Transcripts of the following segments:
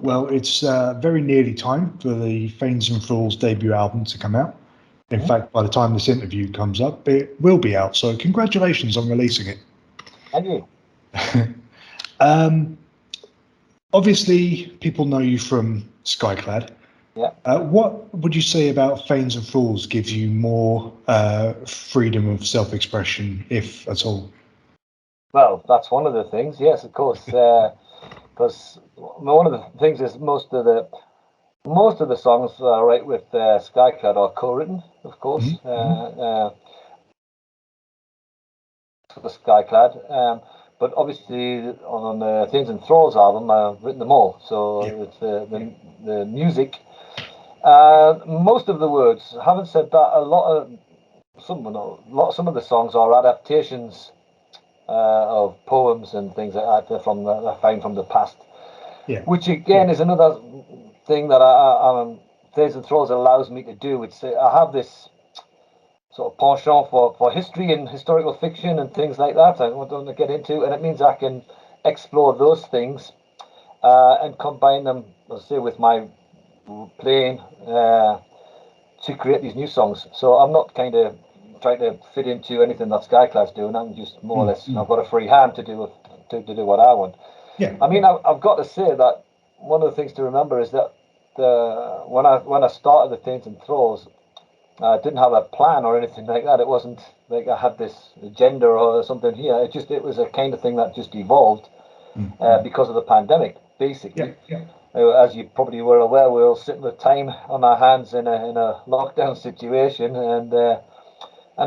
Well, it's very nearly time for the Theigns And Thralls debut album to come out. In fact, by the time this interview comes up, it will be out. So congratulations on releasing it. Thank you. Obviously, people know you from Skyclad. Yeah. What would you say about Theigns And Thralls gives you more freedom of self-expression, if at all? Well, that's one of the things. Yes, of course. Because one of the things is most of the songs I write with Skyclad are co-written, of course, for Skyclad. But obviously on the Theigns And Thralls album, I've written them all. So it's the music. Most of the words. Having said that, some of the songs are adaptations of poems and things like that I found from the past. Yeah. Which again is another thing that Theigns And Thralls allows me to do. I have this sort of penchant for history and historical fiction and things like that. I don't want to get into, and it means I can explore those things and combine them, let's say, with my playing to create these new songs. So I'm not kind of trying to fit into anything that Skyclad's doing. I'm just more or less, I've got a free hand to do what I want. Yeah. I mean, I've got to say that one of the things to remember is that when I started the Theigns And Thralls, I didn't have a plan or anything like that. It wasn't like I had this agenda or something here. It was a kind of thing that just evolved because of the pandemic, basically. Yeah. As you probably were aware, we were all sitting with time on our hands in a lockdown situation, and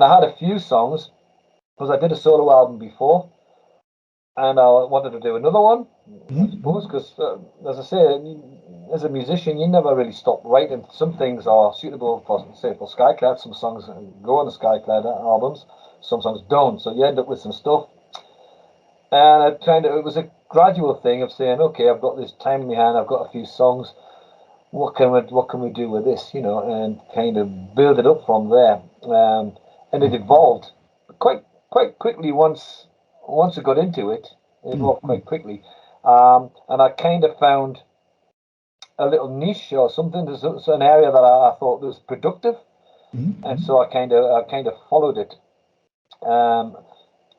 I had a few songs because I did a solo album before, and I wanted to do another one, I suppose, because as I say, as a musician, you never really stop writing. Some things are suitable for Skyclad. Some songs go on the Skyclad albums, some songs don't. So you end up with some stuff. And it was a gradual thing of saying, okay, I've got this time in my hand, I've got a few songs. What can we do with this, and kind of build it up from there. And it evolved quite quickly once I got into it. It evolved quite quickly. And I kind of found a little niche or something. There's an area that I thought was productive, and so I kind of followed it.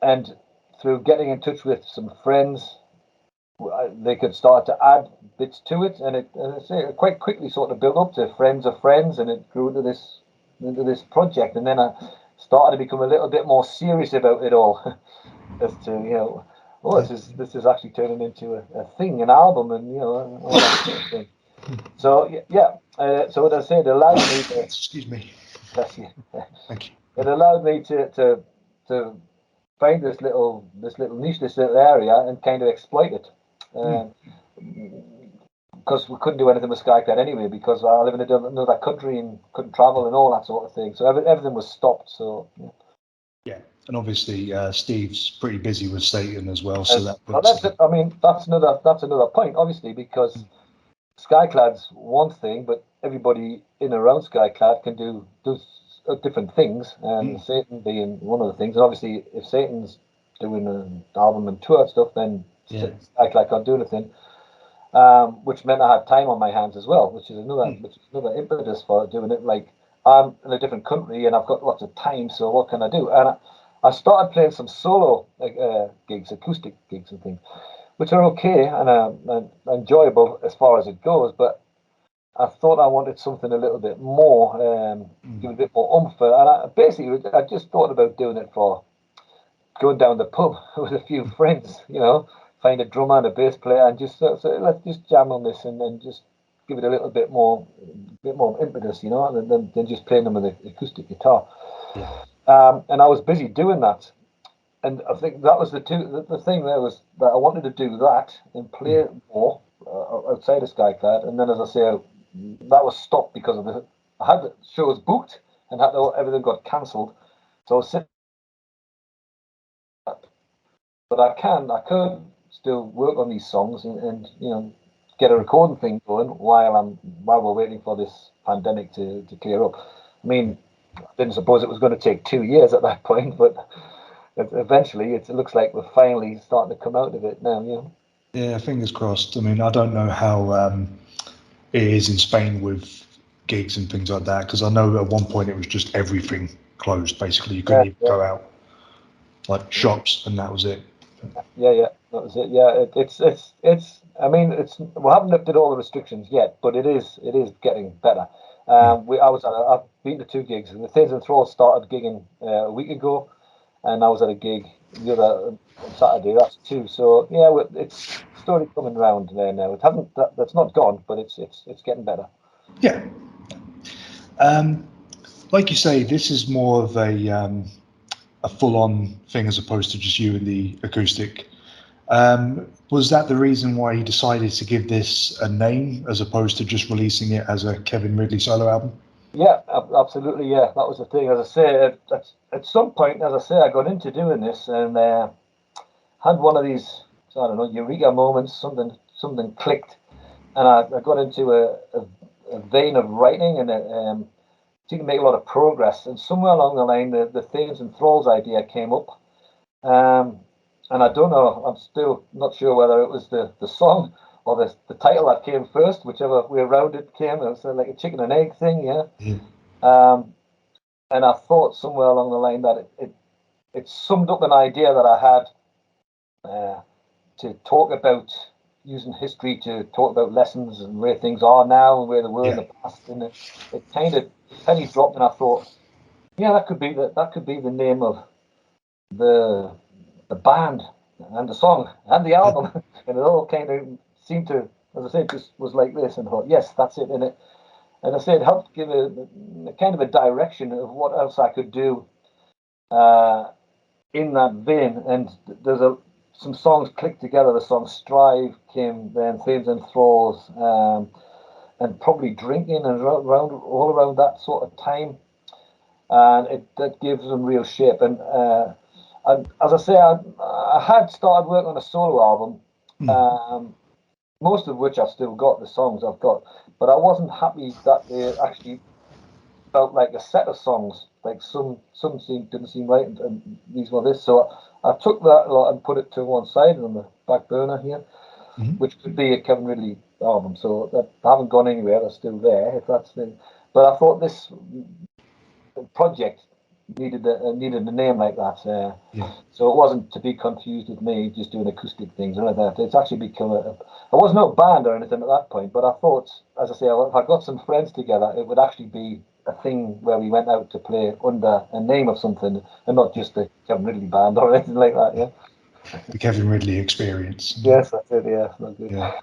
And through getting in touch with some friends, they could start to add bits to it, and it quite quickly sort of built up to friends of friends, and it grew into this project. And then I started to become a little bit more serious about it all, as to this is actually turning into a thing, an album, and all that sort of thing. So so what I said, it allowed me to. Excuse me. Bless you. Thank you. It allowed me to find this little niche, this little area, and kind of exploit it. Because we couldn't do anything with Skyclad anyway, because I live in another country and couldn't travel and all that sort of thing. So everything was stopped. So yeah, and obviously Steve's pretty busy with Satan as well. So that's another point, obviously, because Skyclad's one thing, but everybody in and around Skyclad can do different things, and Satan being one of the things. And obviously, if Satan's doing an album and tour and stuff, then Skyclad can't do anything. Which meant I had time on my hands as well, which is another impetus for doing it. Like, I'm in a different country and I've got lots of time, so what can I do? And I started playing some solo gigs, acoustic gigs and things, which are okay and enjoyable as far as it goes, but I thought I wanted something a little bit more, give it a bit more oomph. And I just thought about doing it for going down the pub with a few friends, find a drummer and a bass player and just so let's just jam on this and just give it a little bit more impetus, than just playing them with an acoustic guitar. Yeah. And I was busy doing that. And I think that was the thing there was that I wanted to do that and play more outside of Skyclad. And then, as I say, that was stopped because of I had the shows booked and everything got cancelled. So I was sitting, but I could still work on these songs and get a recording thing going while we're waiting for this pandemic to clear up. I mean, I didn't suppose it was going to take 2 years at that point, but eventually it looks like we're finally starting to come out of it now. Yeah, fingers crossed. I mean, I don't know how it is in Spain with gigs and things like that, because I know at one point it was just everything closed. Basically, you couldn't even go out, like shops, and that was it. Yeah, that was it. Yeah, it's. I mean, we haven't lifted all the restrictions yet, but it is getting better. I've been to 2 gigs, and the Theigns And Thralls started gigging a week ago, and I was at a gig the other on Saturday. That's 2. So yeah, it's slowly coming round there now. It hasn't. That's not gone, but it's getting better. Yeah. Like you say, this is more of a full-on thing as opposed to just you and the acoustic. Was that the reason why you decided to give this a name as opposed to just releasing it as a Kevin Ridley solo album? Yeah, absolutely. Yeah, that was the thing. As I say, at some point, as I say, I got into doing this and had one of these, I don't know, eureka moments. Something clicked, and I got into a vein of writing and didn't make a lot of progress. And somewhere along the line, the Theigns And Thralls idea came up. And I don't know, I'm still not sure whether it was the song or the title that came first, whichever way around it came. It was like a chicken and egg thing, yeah. And I thought somewhere along the line that it summed up an idea that I had to talk about using history to talk about lessons and where things are now and where they were in the past. And it kind of penny dropped, and I thought, yeah, that could be the name of the band and the song and the album. And it all kind of seemed to, as I said, just was like this, and thought, yes, that's it. And I said, it helped give a kind of a direction of what else I could do in that vein. And there's some songs clicked together. The song Strive came then, Theigns And Thralls, and probably Drinking, and all around that sort of time. And that gives them real shape. And as I say, I had started working on a solo album, most of which I've still got, the songs I've got, but I wasn't happy that they actually felt like a set of songs. Like some didn't seem right, and these were this. So I took that a lot and put it to one side on the back burner here, which could be a Kevin Ridley album. So that I haven't gone anywhere. They're still there. If that's the, but I thought this project needed a name like that. So it wasn't to be confused with me just doing acoustic things or anything like that. It's actually become I was no band or anything at that point, but I thought, as I say, if I got some friends together, it would actually be a thing where we went out to play under a name of something and not just the Kevin Ridley band or anything like that. Yeah. The Kevin Ridley experience. Yes, that's it. Yeah, not good. Yeah.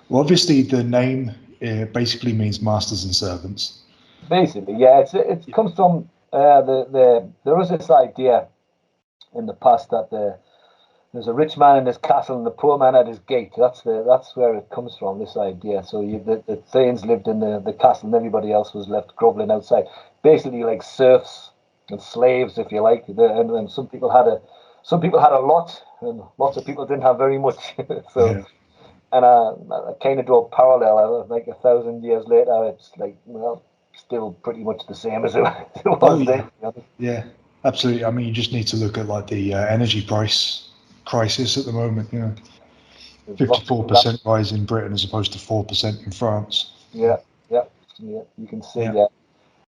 Well, obviously the name basically means masters and servants. Basically, yeah. It comes from there was this idea in the past that there's a rich man in his castle and the poor man at his gate. That's where it comes from, this idea. So the Thaigns lived in the castle and everybody else was left groveling outside, basically like serfs and slaves, if you like. And some people had a lot, and lots of people didn't have very much. So, and I kind of draw a parallel. Like 1,000 years later, it's like, well, still pretty much the same as it was then. Yeah, absolutely. I mean, you just need to look at like the energy price crisis at the moment. 54% rise in Britain as opposed to 4% in France. Yeah. You can see that.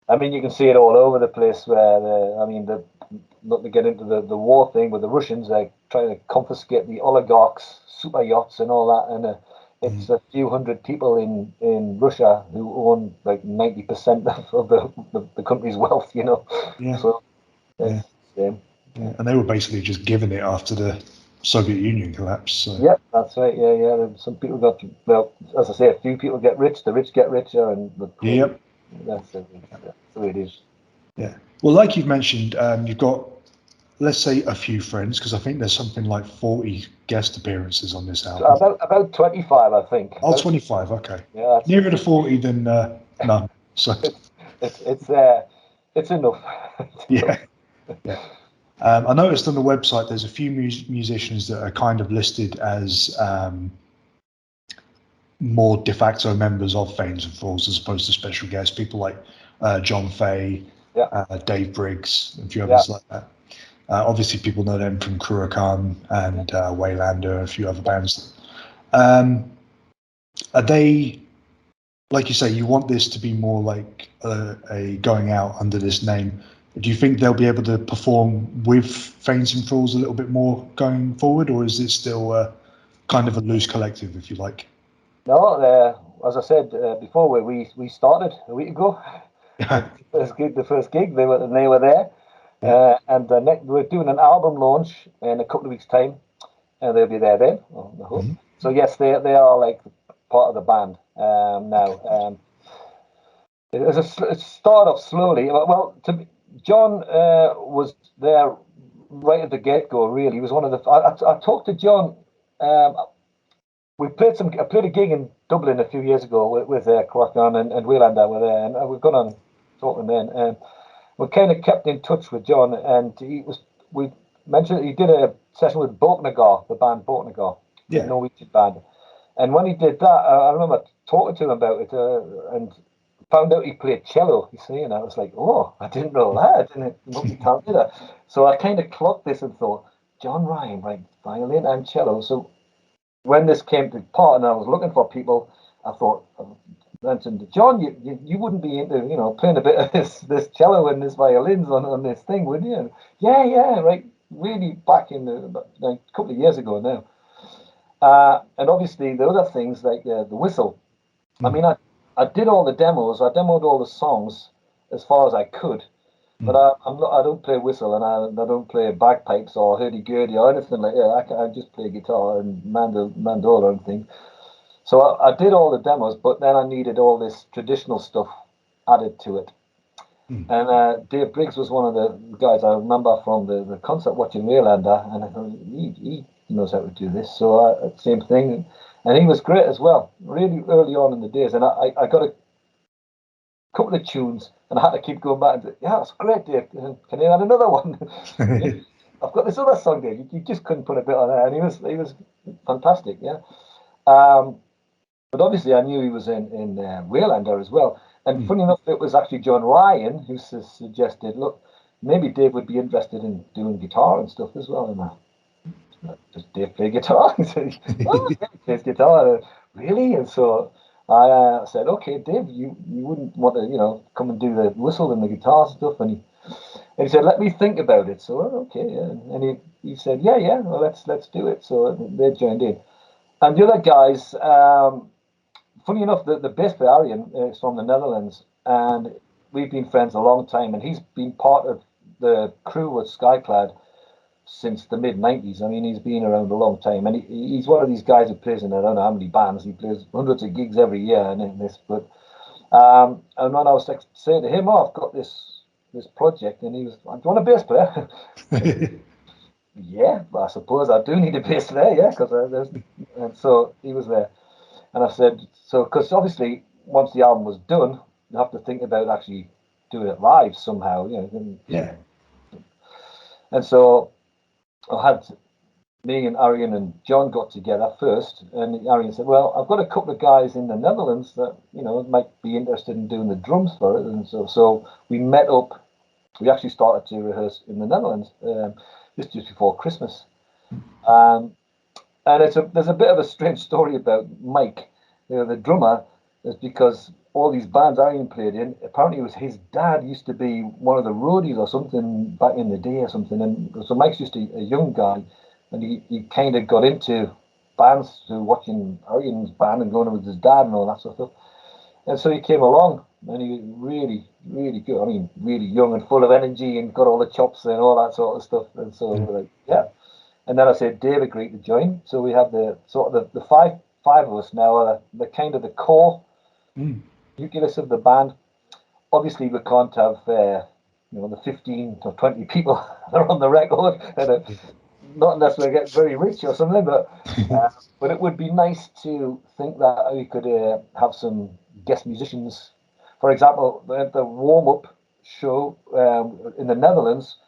I mean, you can see it all over the place. Not to get into the war thing with the Russians, they're trying to confiscate the oligarchs' super yachts and all that, and it's a few hundred people in Russia who own like 90% of the country's wealth. Yeah. So Yeah, and they were basically just given it after the Soviet Union collapse. So. Yeah, that's right. Yeah. Some people as I say, a few people get rich. The rich get richer, and the poor. That's the way it is. Yeah. Well, like you've mentioned, you've got, let's say, a few friends, because I think there's something like 40 guest appearances on this album. About 25, I think. Oh, 25. Okay. Yeah. Nearer to 40 than none. So. It's enough. Yeah. I noticed on the website there's a few musicians that are kind of listed as more de facto members of Theigns And Thralls as opposed to special guests. People like John Fay, Dave Briggs, and a few others like that. Obviously, people know them from Cruachan and Waylander and a few other bands. Are they, like you say, you want this to be more like a going out under this name? Do you think they'll be able to perform with Theigns and Thralls a little bit more going forward, or is it still kind of a loose collective, if you like? No, as I said before, we started a week ago. The first gig, they were there, and we're doing an album launch in a couple of weeks' time, and they'll be there then. I hope. So yes, they are like part of the band now. It started off slowly. Well, John was there right at the get-go. Really, he was one of the. I talked to John. I played a gig in Dublin a few years ago with Kruachan and Waylander were there, and we've gone on talking then, and we kind of kept in touch with John, and we mentioned he did a session with Borknagar, the band Borknagar, the Norwegian band, and when he did that, I remember talking to him about it, and found out he played cello. You see, and I was like, oh, I didn't know that. I didn't know he can't do that. So I kind of clocked this and thought, John Ryan, right, violin and cello. So when this came to part and I was looking for people, I thought, I mentioned to John, you wouldn't be into, playing a bit of this cello and this violins on this thing, would you? And yeah, right, really back in a couple of years ago now. And obviously the other things like the whistle. I mean, I did all the demos. I demoed all the songs as far as I could, but I don't play whistle, and I don't play bagpipes or hurdy-gurdy or anything like that. I just play guitar and mandola and things. So I did all the demos, but then I needed all this traditional stuff added to it. And Dave Briggs was one of the guys I remember from the concert watching Waylander, and I thought, he knows how to do this. So same thing. And he was great as well, really early on in the days. And I got a couple of tunes, and I had to keep going back and say, yeah, that's great, Dave. Can you add another one? I've got this other song, Dave. You just couldn't put a bit on there. And he was fantastic, yeah. But obviously I knew he was in Waylander as well. And funny enough, it was actually John Ryan who suggested, look, maybe Dave would be interested in doing guitar and stuff as well. And does Dave play guitar? He said, oh, he plays guitar. Really? And so I said, okay, Dave, you wouldn't want to, come and do the whistle and the guitar stuff. And he said, let me think about it. So, okay, yeah. And he said, yeah, well, let's do it. So they joined in. And the other guys, funny enough, the bass player, Arjen, is from the Netherlands. And we've been friends a long time. And he's been part of the crew with Skyclad since the mid-90s. I mean, he's been around a long time, and he's one of these guys who plays in I don't know how many bands. He plays hundreds of gigs every year and but and when I was saying to him, I've got this project, and he was, do you want a bass player? Yeah, I suppose I do need a bass player, yeah, because and so he was there, and I said, so because obviously once the album was done, you have to think about actually doing it live somehow, Yeah. And so I had me and Arjen and John got together first, and Arjen said, well, I've got a couple of guys in the Netherlands that, might be interested in doing the drums for it. And so we met up. We actually started to rehearse in the Netherlands just before Christmas. And there's a bit of a strange story about Mike, the drummer, is because all these bands Arjen played in, apparently it was his dad used to be one of the roadies or something back in the day or something. And so Mike's just a young guy, and he kind of got into bands through watching Arjen's band and going with his dad and all that sort of stuff. And so he came along, and he was really, really good. I mean, really young and full of energy and got all the chops and all that sort of stuff. And so we were like, yeah. And then I said, Dave agreed to join. So we have the five of us now are the kind of the core nucleus of the band. Obviously, we can't have the 15 or 20 people that are on the record, and not unless we get very rich or something. But it would be nice to think that we could have some guest musicians. For example, the warm-up show in the Netherlands,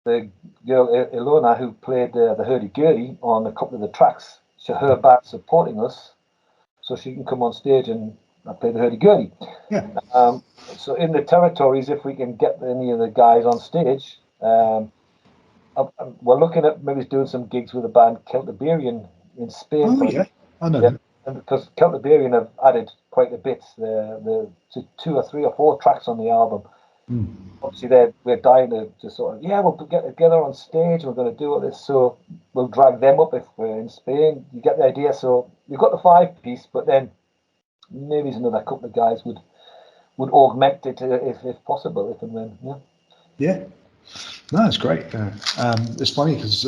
the girl Ilona, who played the hurdy-gurdy on a couple of the tracks, her band supporting us, so she can come on stage and play the hurdy-gurdy. Yeah. So in the territories, if we can get any of the guys on stage, we're looking at maybe doing some gigs with the band Celtibeerian in Spain. Oh yeah, I know Yeah, them. and because Celtibeerian have added quite a bit, the to 2 or 3 or 4 tracks on the album. Mm. Obviously, we're dying to sort of, we'll get together on stage. We're going to do all this, so we'll drag them up if we're in Spain. You get the idea. So we've got the 5-piece, but then maybe another couple of guys would augment it if possible, if and when. Yeah. Yeah. No, it's great. Yeah. It's funny because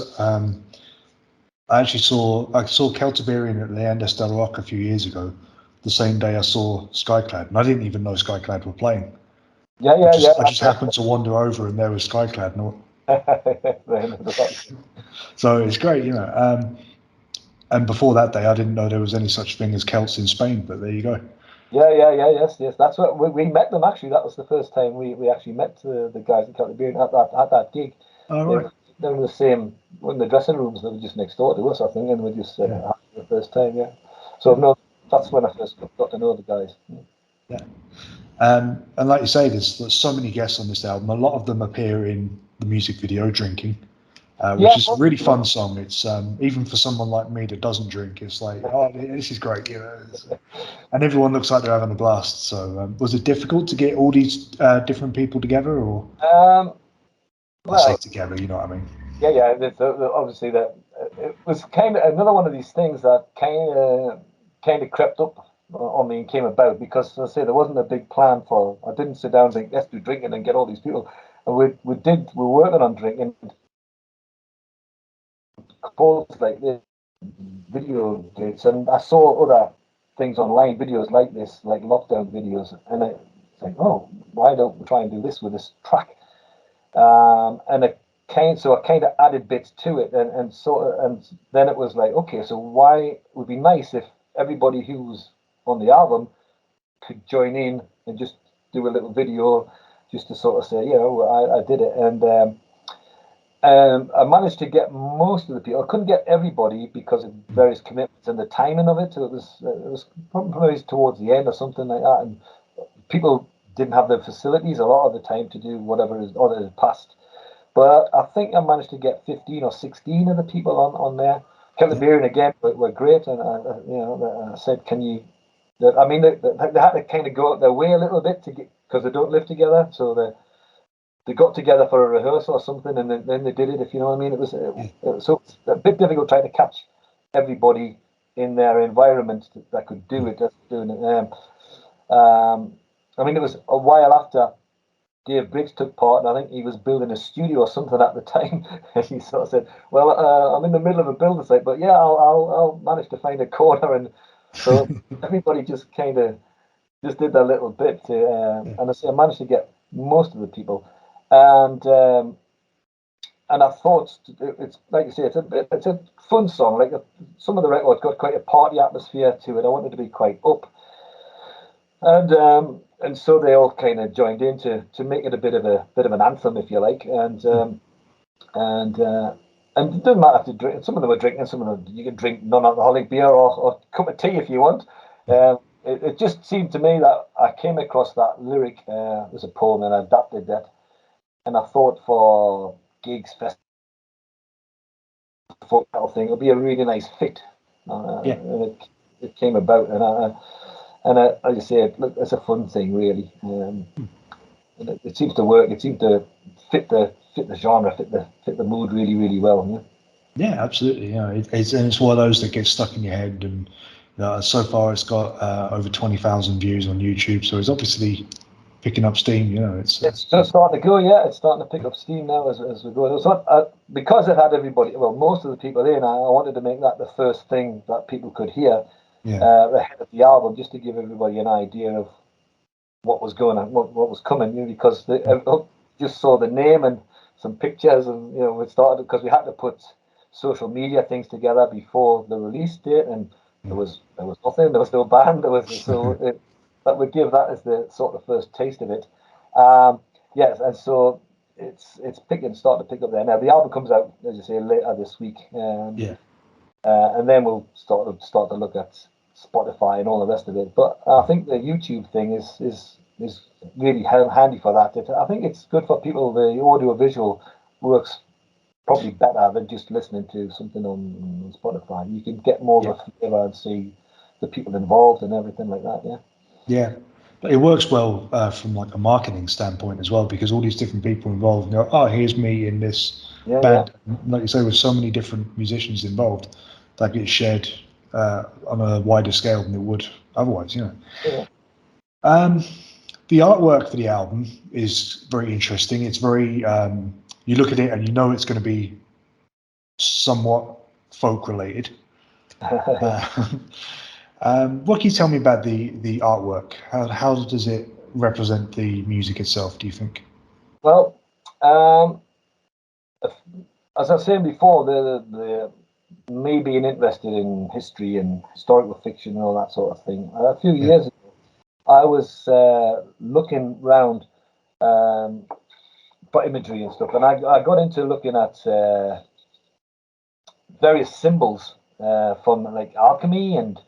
I saw Celtibeerian at the Rock a few years ago, the same day I saw Skyclad, and I didn't even know Skyclad were playing. Yeah. I just happened to wander over, and there was Skyclad. So it's great, and before that day, I didn't know there was any such thing as Celts in Spain, but there you go. Yes. That's what we met them, actually. That was the first time we actually met the guys at Celtibeerian at that gig. All right. They were in the same, in the dressing rooms. They were just next door to us, I think, and we just the first time, yeah. So no, that's when I first got to know the guys. Yeah. And like you say, there's so many guests on this album. A lot of them appear in the music video "Drinking," which is a really fun song. It's even for someone like me that doesn't drink, it's like, oh, this is great, and everyone looks like they're having a blast. So was it difficult to get all these different people together, or I say together, you know what I mean? Yeah. Obviously, that it was kind of another one of these things that kind of crept up on me and came about because, as I say, there wasn't a big plan for. I didn't sit down and think, let's do drinking and get all these people. And we're working on drinking. Calls like this, video dates, and I saw other things online, videos like this, like lockdown videos, and it's like, oh, why don't we try and do this with this track? And I kind of added bits to it, and then it was like, okay, so why it would be nice if everybody who's on the album could join in and just do a little video, just to sort of say, I did it, and I managed to get most of the people. I couldn't get everybody because of various commitments and the timing of it. So it was probably towards the end or something like that, and people didn't have the facilities a lot of the time to do whatever is or is passed. But I think I managed to get 15 or 16 of the people on there. Celtibeerian again were great, and I said, "Can you?" I mean, they had to kind of go out their way a little bit to get, because they don't live together, so they got together for a rehearsal or something, and then they did it. If you know what I mean, it was so a bit difficult trying to catch everybody in their environment that could do it. That's doing it. I mean, it was a while after Dave Briggs took part, and I think he was building a studio or something at the time. And he sort of said, "Well, I'm in the middle of a building site, but yeah, I'll manage to find a corner." And so everybody just kind of just did their little bit. And I managed to get most of the people, and I thought it's like you say, it's a fun song. Like some of the records got quite a party atmosphere to it. I wanted to be quite up. And so they all kind of joined in to make it a bit of an anthem, if you like, and it doesn't matter to drink. Some of them were drinking, some of them you can drink non-alcoholic beer or cup of tea if you want. It just seemed to me that I came across that lyric. It was a poem, and I adapted that, and I thought for gigs, festivals, folk metal thing, it would be a really nice fit. And it came about, and as you say, look, it's a fun thing, really. And it seems to work. It seems to fit the genre, fit the mood really, really well. Yeah, absolutely. It's one of those that gets stuck in your head, and so far it's got over 20,000 views on YouTube. So it's obviously picking up steam. It's just starting to go. Yeah, it's starting to pick up steam now as we go. So because it had everybody, well, most of the people in, I wanted to make that the first thing that people could hear. Ahead of the album, just to give everybody an idea of what was going on, what was coming, because they just saw the name and some pictures, and we started because we had to put social media things together before the release date, and there was nothing, there was no band, that would give that as the sort of first taste of it. Yes, and so it's starting to pick up there now. The album comes out, as you say, later this week. And then we'll start to look at Spotify and all the rest of it. But I think the YouTube thing is really handy for that. I think it's good for people. The audio visual works probably better than just listening to something on Spotify. You can get more of a flavour and see the people involved and everything like that. Yeah. Yeah, but it works well from like a marketing standpoint as well, because all these different people involved, you know, oh, here's me in this band. Yeah. Like you say, with so many different musicians involved, that gets shared on a wider scale than it would otherwise, you know. Yeah. The artwork for the album is very interesting. It's very, you look at it and you know it's going to be somewhat folk related. What can you tell me about the artwork? How does it represent the music itself, do you think? Well, as I was saying before, the me being interested in history and historical fiction and all that sort of thing. A few years ago, I was looking round for imagery and stuff, and I got into looking at various symbols from like alchemy and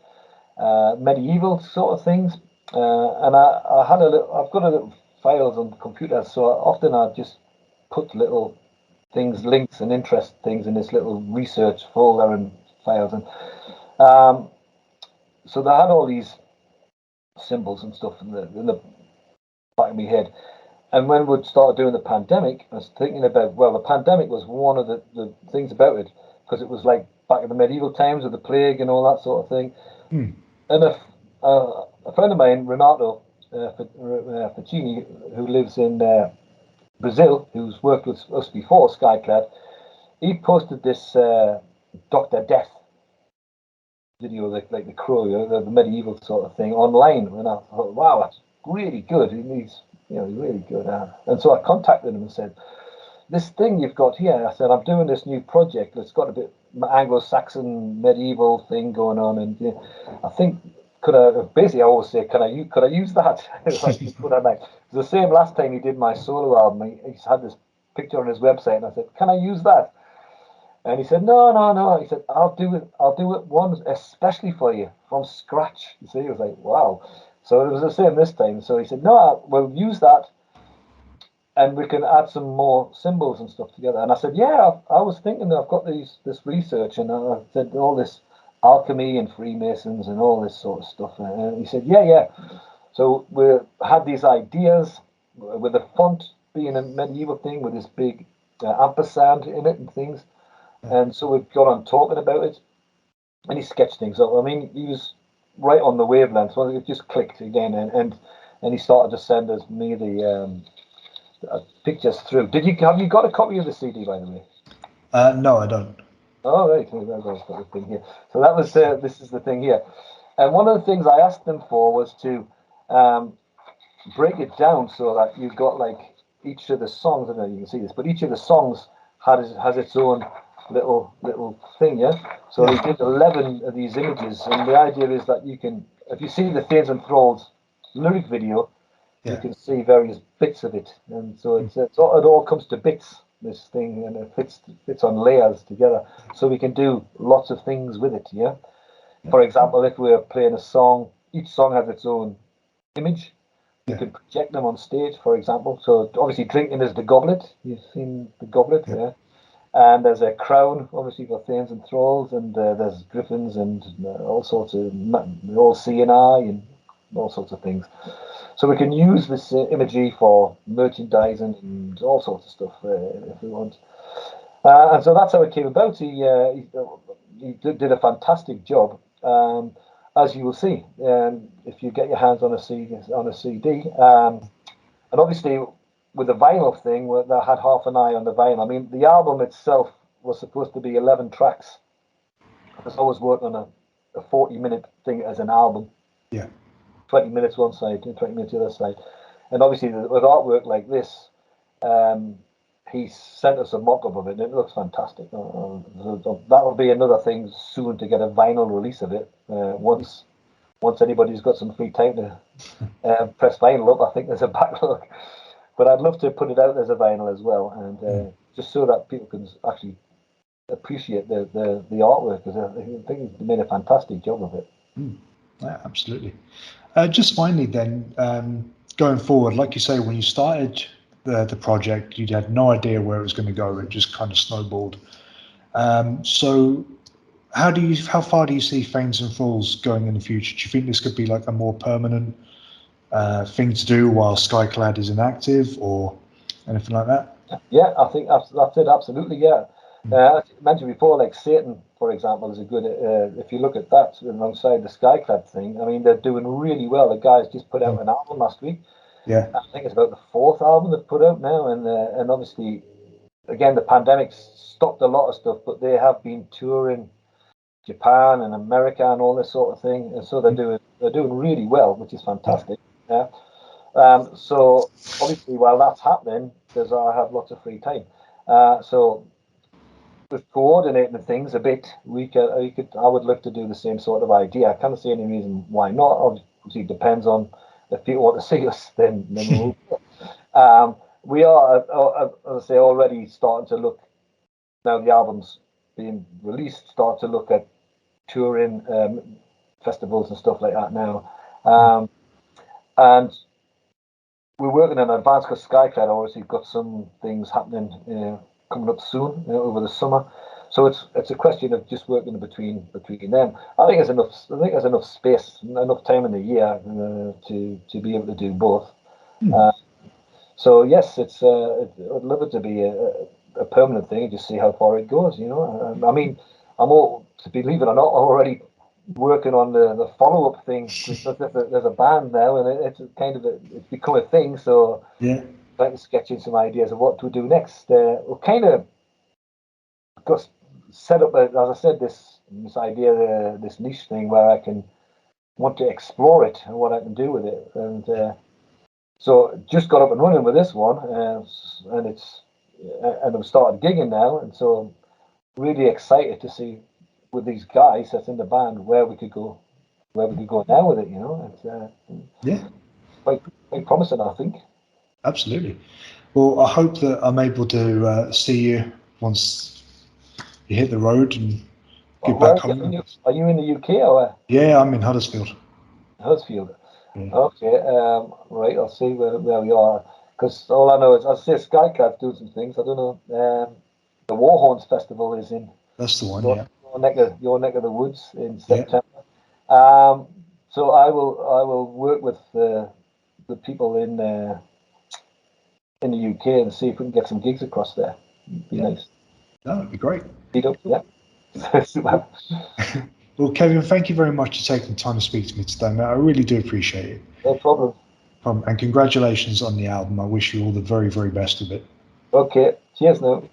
medieval sort of things, and I've got a little files on the computer, so often I just put little things, links and interest things in this little research folder and files, and so they had all these symbols and stuff in the back of my head. And when we started doing the pandemic, I was thinking about, well, the pandemic was one of the things about it, because it was like back in the medieval times with the plague and all that sort of thing. And a friend of mine, Renato Ficini, who lives in Brazil, who's worked with us before, Skyclad, he posted this Dr. Death video, like the crow, the medieval sort of thing, online. And I thought, wow, that's really good. He's really good. And so I contacted him and said, this thing you've got here, I said, I'm doing this new project that's got a bit Anglo-Saxon medieval thing going on, and I think I always say, could I use that? It's like, what I like. It's the same last time he did my solo album. He's had this picture on his website, and I said, can I use that? And he said, no. He said, I'll do it once, especially for you, from scratch. You see, I was like, wow. So it was the same this time. So he said, no, we'll use that, and we can add some more symbols and stuff together. And I said, yeah, I was thinking that I've got this research, and I said all this alchemy and Freemasons and all this sort of stuff. And he said, yeah. So we had these ideas with the font being a medieval thing with this big ampersand in it and things. And so we've got on talking about it, and he sketched things up. I mean, he was right on the wavelength, so it just clicked again, and he started to send me the pictures through. Have you got a copy of the CD, by the way? No, I don't. Oh, right. I've got the thing here. So that was this is the thing here. And one of the things I asked them for was to break it down so that you've got like each of the songs. I don't know if you can see this, but each of the songs has its own little thing, yeah. So they did 11 of these images, and the idea is that you can, if you see the Theigns And Thralls lyric video, you can see various bits of it, and so it all comes to bits, this thing, and it fits on layers together, so we can do lots of things with it, yeah. For example, if we're playing a song, each song has its own image. You can project them on stage, for example. So obviously drinking is the goblet. You've seen the goblet, yeah. And there's a crown, obviously, for Theigns and Thralls, and there's griffins and all sorts of, all seeing eye and all sorts of things. So we can use this imagery for merchandising and all sorts of stuff if we want. And so that's how it came about. He did a fantastic job, as you will see, if you get your hands on a CD. And obviously, with the vinyl thing, I had half an eye on the vinyl. I mean, the album itself was supposed to be 11 tracks. I was always working on a 40-minute thing as an album. Yeah. 20 minutes one side, 20 minutes the other side. And obviously, with artwork like this, he sent us a mock-up of it, and it looks fantastic. That'll be another thing soon, to get a vinyl release of it. Once anybody's got some free time to press vinyl up, I think there's a backlog. But I'd love to put it out as a vinyl as well, and just so that people can actually appreciate the artwork, because I think he made a fantastic job of it. Yeah, absolutely. Just finally then, going forward, like you say, when you started the project. You had no idea where it was going to go. It just kind of snowballed. So how far do you see Theigns and Thralls going in the future? Do you think this could be like a more permanent thing to do while Skyclad is inactive, or anything like that? Yeah, I think that's it. Absolutely, yeah. As I mentioned before, like Satan, for example, is a good. If you look at that alongside the Skyclad thing, I mean, they're doing really well. The guys just put out an album last week. Yeah, I think it's about the 4th album they've put out now, and obviously, again, the pandemic stopped a lot of stuff, but they have been touring Japan and America and all this sort of thing, and so they're doing really well, which is fantastic. Yeah. So obviously, while that's happening, I have lots of free time. So with coordinating things a bit, I would love to do the same sort of idea. I can't see any reason why not. Obviously, it depends on if people want to see us, then we'll. We are, as I say, already starting to look, now the album's being released, start to look at touring festivals and stuff like that now. And we're working in advance because Skyclad obviously got some things happening coming up soon over the summer. So it's a question of just working between them. I think there's enough space, enough time in the year to be able to do both. So yes, I'd love it to be a permanent thing and just see how far it goes. I mean, to believe it or not, already working on the follow-up thing. There's a band now, and it's kind of it's become a thing. So yeah, trying to sketch in some ideas of what to do next. We're kind of got set up, as I said, this idea, this niche thing where I want to explore it and what I can do with it, and so just got up and running with this one, and I've started gigging now, and so really excited to see with these guys that's in the band where we could go now with it. It's quite promising, I think. Absolutely. Well, I hope that I'm able to see you once you hit the road and get back home. Are you in the UK or? Yeah, I'm in Huddersfield. Huddersfield. Yeah. Okay. Right. I'll see where we are, because all I know is I see Skyclad doing some things. I don't know. The Warhorns Festival is in. That's the one. Your neck of the woods in September. Yeah. So I will work with the people in the UK and see if we can get some gigs across there. Be nice. That would be great. Yeah. Well, Kevin, thank you very much for taking the time to speak to me today, mate. I really do appreciate it. No problem. And congratulations on the album. I wish you all the very, very best of it. Okay. Cheers now.